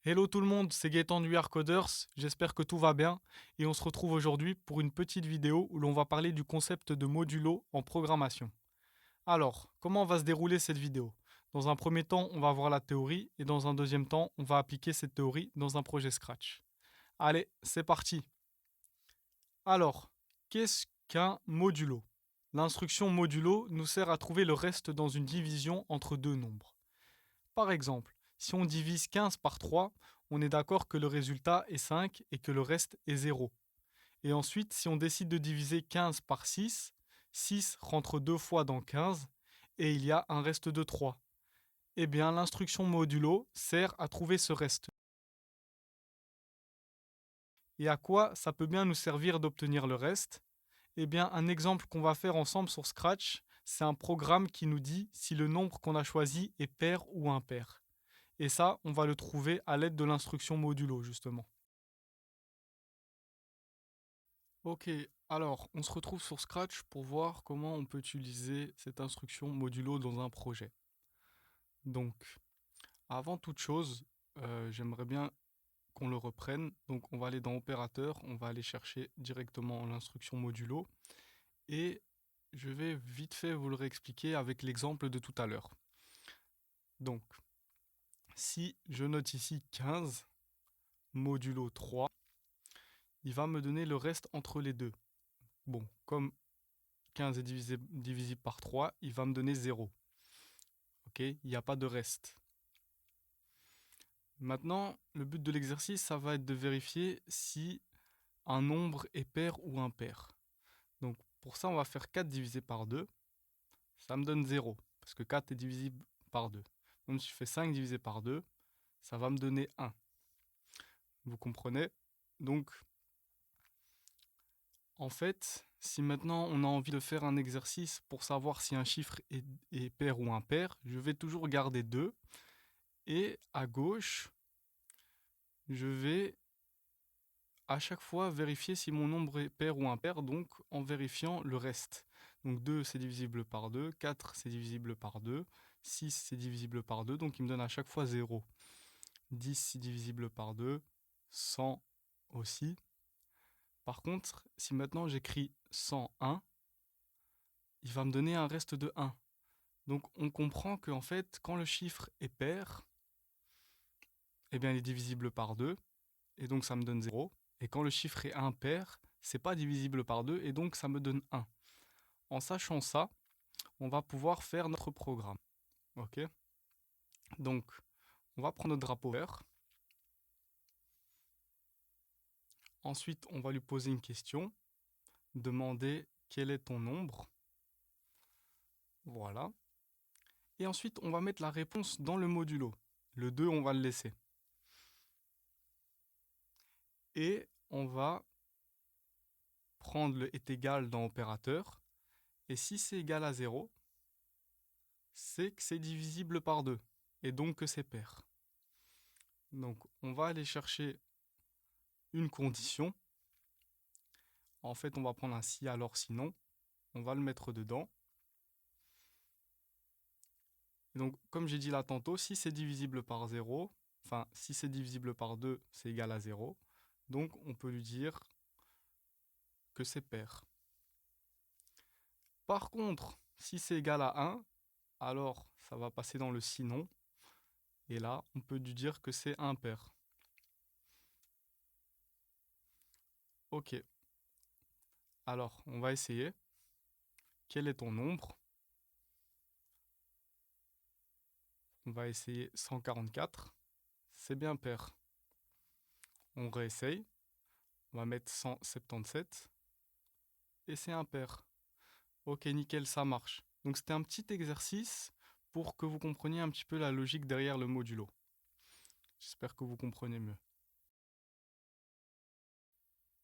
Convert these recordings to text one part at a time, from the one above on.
Hello tout le monde, c'est Gaëtan du VR Coders, j'espère que tout va bien et on se retrouve aujourd'hui pour une petite vidéo où l'on va parler du concept de modulo en programmation. Alors, comment va se dérouler cette vidéo? Dans un premier temps, on va voir la théorie et dans un deuxième temps, on va appliquer cette théorie dans un projet Scratch. Allez, c'est parti. Alors, qu'est-ce qu'un modulo? L'instruction modulo nous sert à trouver le reste dans une division entre deux nombres. Par exemple, si on divise 15 par 3, on est d'accord que le résultat est 5 et que le reste est 0. Et ensuite, si on décide de diviser 15 par 6, 6 rentre deux fois dans 15 et il y a un reste de 3. Eh bien, l'instruction modulo sert à trouver ce reste. Et à quoi ça peut bien nous servir d'obtenir le reste? Eh bien, un exemple qu'on va faire ensemble sur Scratch, c'est un programme qui nous dit si le nombre qu'on a choisi est pair ou impair. Et ça, on va le trouver à l'aide de l'instruction modulo, justement. Ok, alors on se retrouve sur Scratch pour voir comment on peut utiliser cette instruction modulo dans un projet. Donc, avant toute chose, j'aimerais bien qu'on le reprenne. Donc, on va aller dans Opérateur, on va aller chercher directement l'instruction modulo et je vais vite fait vous le réexpliquer avec l'exemple de tout à l'heure. Donc, si je note ici 15 modulo 3, il va me donner le reste entre les deux. Bon, comme 15 est divisible par 3, il va me donner 0. Ok, il n'y a pas de reste. Maintenant, le but de l'exercice, ça va être de vérifier si un nombre est pair ou impair. Donc pour ça, on va faire 4 divisé par 2. Ça me donne 0, parce que 4 est divisible par 2. Donc si je fais 5 divisé par 2, ça va me donner 1. Vous comprenez? Donc, en fait, si maintenant on a envie de faire un exercice pour savoir si un chiffre est pair ou impair, je vais toujours garder 2. Et à gauche, je vais à chaque fois vérifier si mon nombre est pair ou impair, donc en vérifiant le reste. Donc 2 c'est divisible par 2, 4 c'est divisible par 2, 6 c'est divisible par 2, donc il me donne à chaque fois 0. 10 c'est divisible par 2, 100 aussi. Par contre, si maintenant j'écris 101, il va me donner un reste de 1. Donc on comprend qu'en fait, quand le chiffre est pair, eh bien il est divisible par 2, et donc ça me donne 0. Et quand le chiffre est impair, c'est pas divisible par 2, et donc ça me donne 1. En sachant ça, on va pouvoir faire notre programme. Ok? Donc, on va prendre notre drapeau vert. Ensuite, on va lui poser une question. Demander quel est ton nombre. Voilà. Et ensuite, on va mettre la réponse dans le modulo. Le 2, on va le laisser. Et on va prendre le est égal dans opérateur. Et si c'est égal à 0, c'est que c'est divisible par 2. Et donc que c'est pair. Donc, on va aller chercher une condition. En fait, on va prendre un si alors sinon. On va le mettre dedans. Et donc, comme j'ai dit là tantôt, si c'est divisible par 0, enfin, si c'est divisible par 2, c'est égal à 0. Donc, on peut lui dire que c'est pair. Par contre, si c'est égal à 1, alors ça va passer dans le sinon. Et là, on peut lui dire que c'est impair. Ok. Alors, on va essayer. Quel est ton nombre? On va essayer 144. C'est bien pair. On réessaye. On va mettre 177. Et c'est impair. Ok, nickel, ça marche. Donc c'était un petit exercice pour que vous compreniez un petit peu la logique derrière le modulo. J'espère que vous comprenez mieux.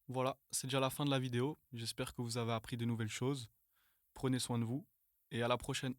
Voilà, c'est déjà la fin de la vidéo. J'espère que vous avez appris de nouvelles choses. Prenez soin de vous et à la prochaine.